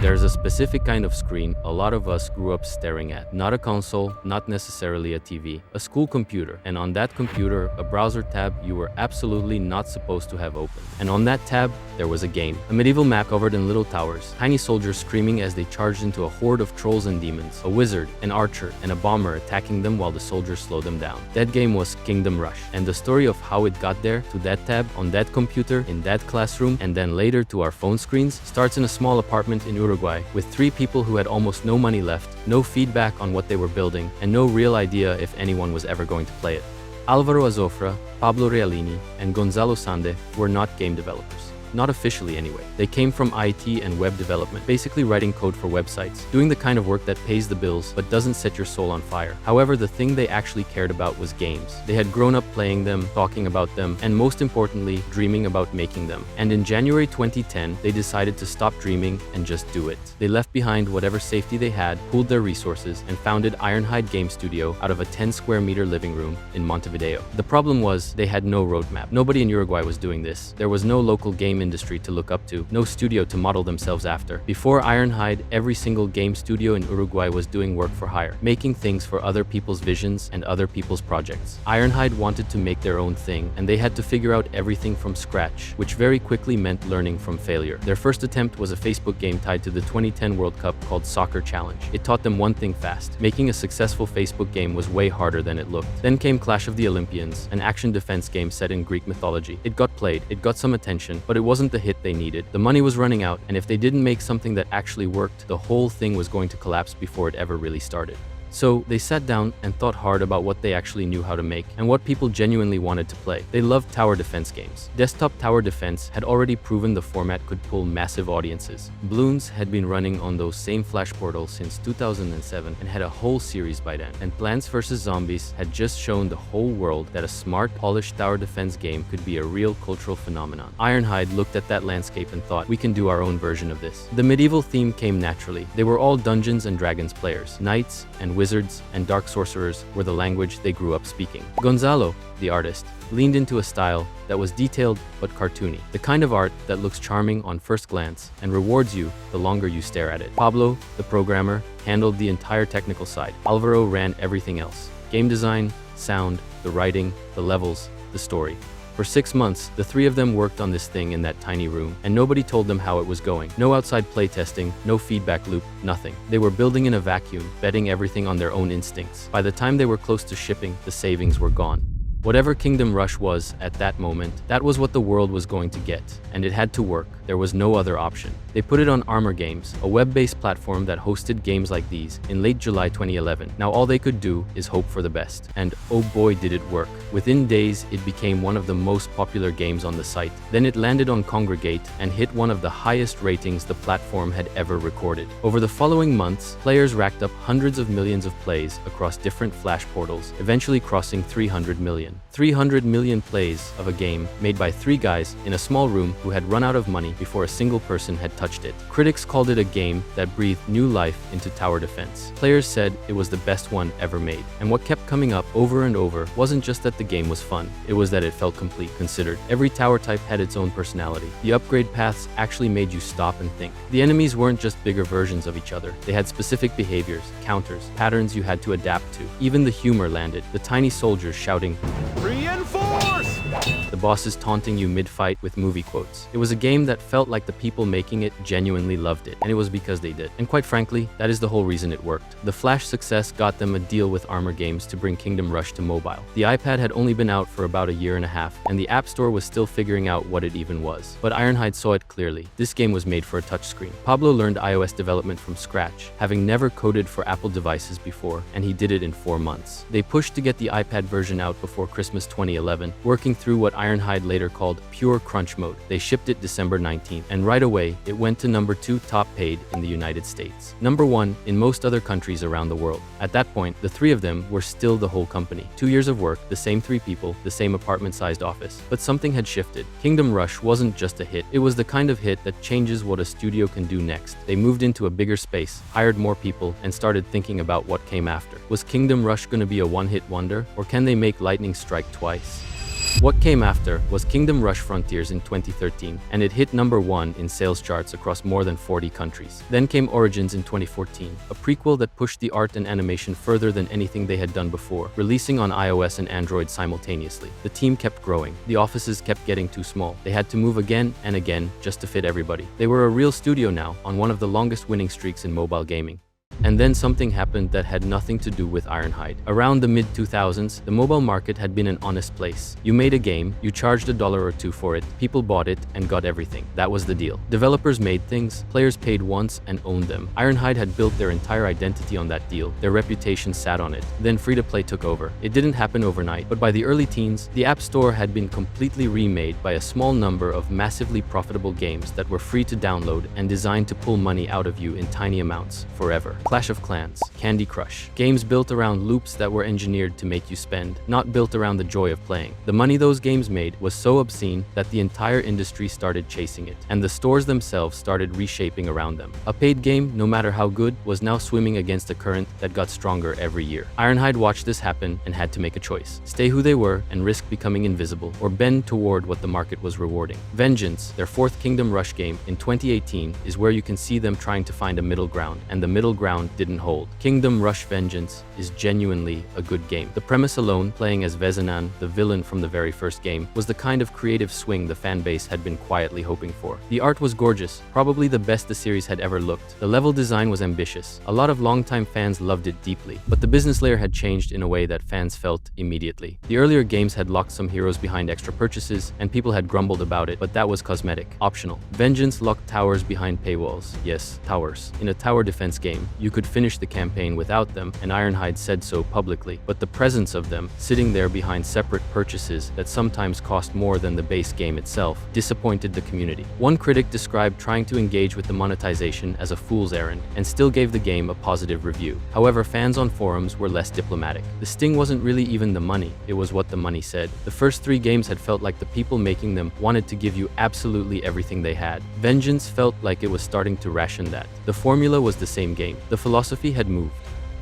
There's a specific kind of screen a lot of us grew up staring at. Not a console, not necessarily a TV, a school computer. And on that computer, a browser tab you were absolutely not supposed to have opened. And on that tab, there was a game. A medieval map covered in little towers, tiny soldiers screaming as they charged into a horde of trolls and demons, a wizard, an archer, and a bomber attacking them while the soldiers slowed them down. That game was Kingdom Rush. And the story of how it got there, to that tab, on that computer, in that classroom, and then later to our phone screens, starts in a small apartment in Uruguay with 3 people who had almost no money left, no feedback on what they were building, and no real idea if anyone was ever going to play it. Alvaro Azofra, Pablo Realini, and Gonzalo Sande were not game developers. Not officially anyway. They came from IT and web development, basically writing code for websites, doing the kind of work that pays the bills but doesn't set your soul on fire. However, the thing they actually cared about was games. They had grown up playing them, talking about them, and most importantly, dreaming about making them. And in January 2010, they decided to stop dreaming and just do it. They left behind whatever safety they had, pooled their resources, and founded Ironhide Game Studio out of a 10 square meter living room in Montevideo. The problem was they had no roadmap. Nobody in Uruguay was doing this. There was no local game industry to look up to, no studio to model themselves after. Before Ironhide, every single game studio in Uruguay was doing work for hire, making things for other people's visions and other people's projects. Ironhide wanted to make their own thing, and they had to figure out everything from scratch, which very quickly meant learning from failure. Their first attempt was a Facebook game tied to the 2010 World Cup called Soccer Challenge. It taught them one thing fast: making a successful Facebook game was way harder than it looked. Then came Clash of the Olympians, an action defense game set in Greek mythology. It got played, it got some attention, but it wasn't the hit they needed. The money was running out, and if they didn't make something that actually worked, the whole thing was going to collapse before it ever really started. So they sat down and thought hard about what they actually knew how to make and what people genuinely wanted to play. They loved tower defense games. Desktop tower defense had already proven the format could pull massive audiences. Bloons had been running on those same Flash portals since 2007 and had a whole series by then. And Plants vs. Zombies had just shown the whole world that a smart, polished tower defense game could be a real cultural phenomenon. Ironhide looked at that landscape and thought, we can do our own version of this. The medieval theme came naturally. They were all Dungeons and Dragons players. Knights and wizards and dark sorcerers were the language they grew up speaking. Gonzalo, the artist, leaned into a style that was detailed but cartoony, the kind of art that looks charming on first glance and rewards you the longer you stare at it. Pablo, the programmer, handled the entire technical side. Alvaro ran everything else: game design, sound, the writing, the levels, the story. For 6 months, the 3 of them worked on this thing in that tiny room, and nobody told them how it was going. No outside playtesting, no feedback loop, nothing. They were building in a vacuum, betting everything on their own instincts. By the time they were close to shipping, the savings were gone. Whatever Kingdom Rush was at that moment, that was what the world was going to get, and it had to work. There was no other option. They put it on Armor Games, a web-based platform that hosted games like these, in late July 2011. Now all they could do is hope for the best. And oh boy did it work. Within days, it became one of the most popular games on the site. Then it landed on Kongregate and hit one of the highest ratings the platform had ever recorded. Over the following months, players racked up hundreds of millions of plays across different Flash portals, eventually crossing 300 million. 300 million plays of a game made by 3 guys in a small room who had run out of money before a single person had touched it. Critics called it a game that breathed new life into tower defense. Players said it was the best one ever made. And what kept coming up over and over wasn't just that the game was fun, it was that it felt complete, considered. Every tower type had its own personality. The upgrade paths actually made you stop and think. The enemies weren't just bigger versions of each other. They had specific behaviors, counters, patterns you had to adapt to. Even the humor landed. The tiny soldiers shouting, "Reinforce!" The bosses taunting you mid-fight with movie quotes. It was a game that felt like the people making it genuinely loved it, and it was because they did. And quite frankly, that is the whole reason it worked. The Flash success got them a deal with Armor Games to bring Kingdom Rush to mobile. The iPad had only been out for about a year and a half, and the App Store was still figuring out what it even was. But Ironhide saw it clearly. This game was made for a touchscreen. Pablo learned iOS development from scratch, having never coded for Apple devices before, and he did it in 4 months. They pushed to get the iPad version out before Christmas 2011, working through what Ironhide later called pure crunch mode. They shipped it December 19th, and right away, it went to number 2 top paid in the United States. Number 1 in most other countries around the world. At that point, the 3 of them were still the whole company. 2 years of work, the same 3 people, the same apartment-sized office. But something had shifted. Kingdom Rush wasn't just a hit. It was the kind of hit that changes what a studio can do next. They moved into a bigger space, hired more people, and started thinking about what came after. Was Kingdom Rush going to be a one-hit wonder, or can they make lightning strike twice? What came after was Kingdom Rush Frontiers in 2013, and it hit number 1 in sales charts across more than 40 countries. Then came Origins in 2014, a prequel that pushed the art and animation further than anything they had done before, releasing on iOS and Android simultaneously. The team kept growing. The offices kept getting too small. They had to move again and again just to fit everybody. They were a real studio now, on one of the longest winning streaks in mobile gaming. And then something happened that had nothing to do with Ironhide. Around the mid-2000s, the mobile market had been an honest place. You made a game, you charged $1 or $2 for it, people bought it, and got everything. That was the deal. Developers made things, players paid once and owned them. Ironhide had built their entire identity on that deal. Their reputation sat on it. Then free-to-play took over. It didn't happen overnight, but by the early teens, the App Store had been completely remade by a small number of massively profitable games that were free to download and designed to pull money out of you in tiny amounts, forever. Clash of Clans, Candy Crush. Games built around loops that were engineered to make you spend, not built around the joy of playing. The money those games made was so obscene that the entire industry started chasing it, and the stores themselves started reshaping around them. A paid game, no matter how good, was now swimming against a current that got stronger every year. Ironhide watched this happen and had to make a choice. Stay who they were and risk becoming invisible, or bend toward what the market was rewarding. Vengeance, their 4th Kingdom Rush game in 2018, is where you can see them trying to find a middle ground, and the middle ground didn't hold. Kingdom Rush Vengeance is genuinely a good game. The premise alone, playing as Vezanan, the villain from the very first game, was the kind of creative swing the fanbase had been quietly hoping for. The art was gorgeous, probably the best the series had ever looked. The level design was ambitious. A lot of longtime fans loved it deeply, but the business layer had changed in a way that fans felt immediately. The earlier games had locked some heroes behind extra purchases, and people had grumbled about it, but that was cosmetic, optional. Vengeance locked towers behind paywalls. Yes, towers. In a tower defense game, you could finish the campaign without them, and Ironhide said so publicly, but the presence of them, sitting there behind separate purchases that sometimes cost more than the base game itself, disappointed the community. One critic described trying to engage with the monetization as a fool's errand, and still gave the game a positive review. However, fans on forums were less diplomatic. The sting wasn't really even the money, it was what the money said. The first 3 games had felt like the people making them wanted to give you absolutely everything they had. Vengeance felt like it was starting to ration that. The formula was the same game. The philosophy had moved.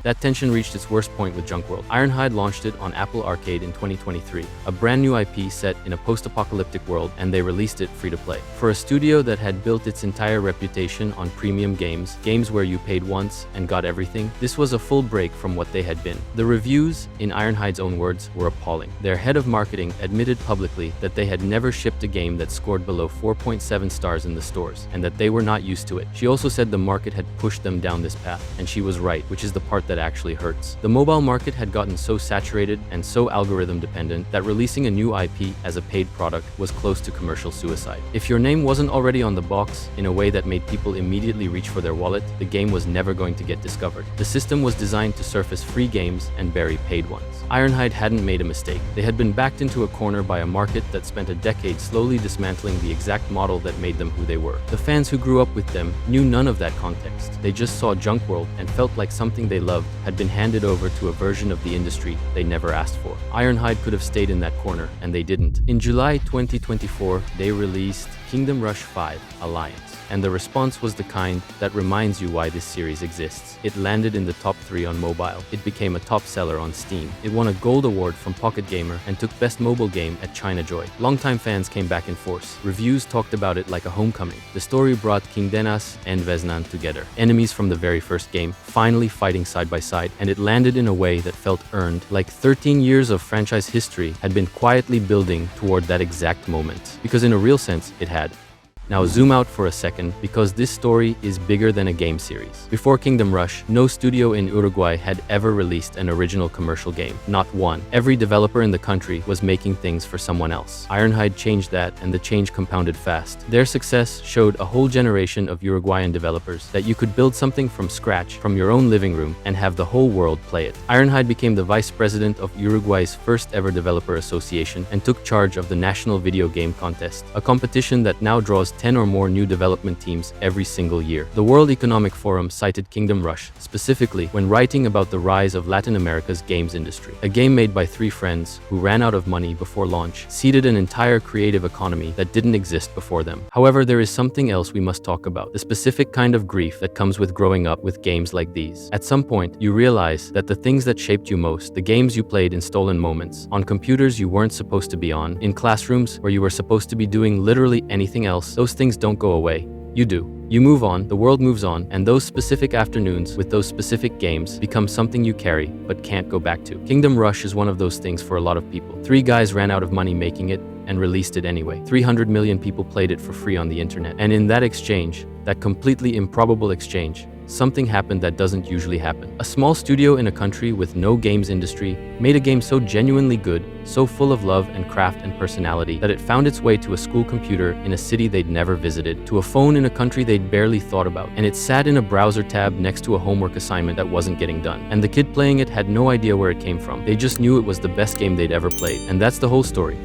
That tension reached its worst point with Junkworld. Ironhide launched it on Apple Arcade in 2023, a brand new IP set in a post-apocalyptic world, and they released it free-to-play. For a studio that had built its entire reputation on premium games, games where you paid once and got everything, this was a full break from what they had been. The reviews, in Ironhide's own words, were appalling. Their head of marketing admitted publicly that they had never shipped a game that scored below 4.7 stars in the stores, and that they were not used to it. She also said the market had pushed them down this path, and she was right, which is the part that actually hurts. The mobile market had gotten so saturated and so algorithm dependent that releasing a new IP as a paid product was close to commercial suicide. If your name wasn't already on the box in a way that made people immediately reach for their wallet, the game was never going to get discovered. The system was designed to surface free games and bury paid ones. Ironhide hadn't made a mistake. They had been backed into a corner by a market that spent a decade slowly dismantling the exact model that made them who they were. The fans who grew up with them knew none of that context. They just saw Junkworld and felt like something they loved had been handed over to a version of the industry they never asked for. Ironhide could have stayed in that corner, and they didn't. In July 2024, they released Kingdom Rush 5: Alliance. And the response was the kind that reminds you why this series exists. It landed in the top 3 on mobile. It became a top seller on Steam. It won a gold award from Pocket Gamer and took Best Mobile Game at China Joy. Longtime fans came back in force. Reviews talked about it like a homecoming. The story brought King Denas and Veznan together, enemies from the very first game, finally fighting side by side, and it landed in a way that felt earned, like 13 years of franchise history had been quietly building toward that exact moment. Because in a real sense, it had. Now zoom out for a second, because this story is bigger than a game series. Before Kingdom Rush, no studio in Uruguay had ever released an original commercial game. Not one. Every developer in the country was making things for someone else. Ironhide changed that, and the change compounded fast. Their success showed a whole generation of Uruguayan developers that you could build something from scratch from your own living room and have the whole world play it. Ironhide became the vice president of Uruguay's first ever developer association and took charge of the National Video Game Contest, a competition that now draws least 10 or more new development teams every single year. The World Economic Forum cited Kingdom Rush, specifically when writing about the rise of Latin America's games industry. A game made by three friends who ran out of money before launch seeded an entire creative economy that didn't exist before them. However, there is something else we must talk about, the specific kind of grief that comes with growing up with games like these. At some point, you realize that the things that shaped you most, the games you played in stolen moments, on computers you weren't supposed to be on, in classrooms where you were supposed to be doing literally anything else, those things don't go away. You do. You move on, the world moves on, and those specific afternoons with those specific games become something you carry but can't go back to. Kingdom Rush is one of those things for a lot of people. Three guys ran out of money making it and released it anyway. 300 million people played it for free on the internet. And in that exchange, that completely improbable exchange, something happened that doesn't usually happen. A small studio in a country with no games industry made a game so genuinely good, so full of love and craft and personality, that it found its way to a school computer in a city they'd never visited, to a phone in a country they'd barely thought about, and it sat in a browser tab next to a homework assignment that wasn't getting done. And the kid playing it had no idea where it came from. They just knew it was the best game they'd ever played. And that's the whole story.